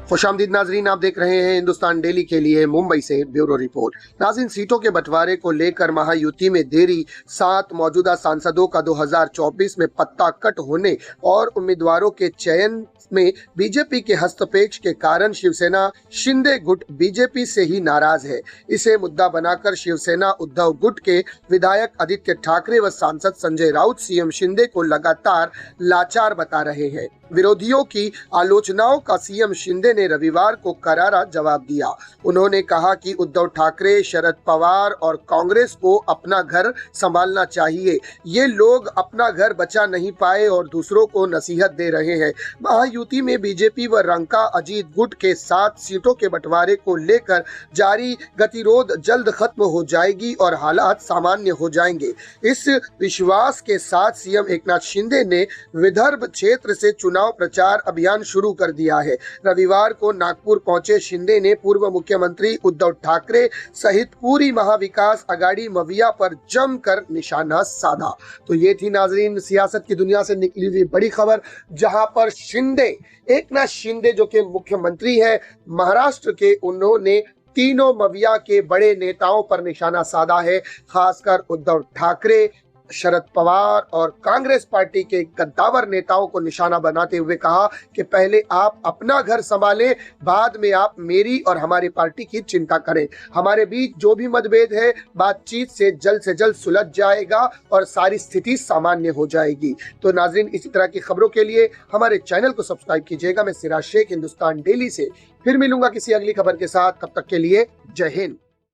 खुशामदीद नाजरीन, आप देख रहे हैं हिंदुस्तान डेली के लिए मुंबई से ब्यूरो रिपोर्ट। नाज़रीन, सीटों के बंटवारे को लेकर महायुति में देरी, 7 मौजूदा सांसदों का 2024 में पत्ता कट होने और उम्मीदवारों के चयन में बीजेपी के हस्तक्षेप के कारण शिवसेना शिंदे गुट बीजेपी से ही नाराज है। इसे मुद्दा बनाकर शिवसेना उद्धव गुट के विधायक आदित्य ठाकरे व सांसद संजय राउत सीएम शिंदे को लगातार लाचार बता रहे हैं। विरोधियों की आलोचनाओं का सीएम शिंदे ने रविवार को करारा जवाब दिया। उन्होंने कहा कि उद्धव ठाकरे, शरद पवार और कांग्रेस को अपना घर संभालना चाहिए। ये लोग अपना घर बचा नहीं पाए और दूसरों को नसीहत दे रहे हैं। महायुति में बीजेपी व रंका अजीत गुट के 7 सीटों के बंटवारे को लेकर जारी गतिरोध जल्द खत्म हो जाएगी और हालात सामान्य हो जाएंगे। इस विश्वास के साथ सीएम एकनाथ शिंदे ने विदर्भ क्षेत्र से चुनाव प्रचार अभियान शुरू कर दिया है। रविवार को नागपुर पहुंचे शिंदे ने पूर्व मुख्यमंत्री उद्धव ठाकरे सहित पूरी महाविकास आघाड़ी मविया पर जमकर निशाना साधा। तो ये थी नाजरीन सियासत की दुनिया से निकली हुई बड़ी खबर, जहां पर एकनाथ शिंदे जो कि मुख्यमंत्री है महाराष्ट्र के, उन्होंने तीनों मविया के बड़े नेताओं पर निशाना साधा है। खासकर उद्धव ठाकरे, शरद पवार और कांग्रेस पार्टी के कद्दावर नेताओं को निशाना बनाते हुए कहा कि पहले आप अपना घर संभालें, बाद में आप मेरी और हमारी पार्टी की चिंता करें। हमारे बीच जो भी मतभेद है बातचीत से जल्द सुलझ जाएगा और सारी स्थिति सामान्य हो जाएगी। तो नाजरीन, इसी तरह की खबरों के लिए हमारे चैनल को सब्सक्राइब कीजिएगा। मैं सिराज शेख, हिंदुस्तान डेली से फिर मिलूंगा किसी अगली खबर के साथ। तब तक के लिए जय हिंद।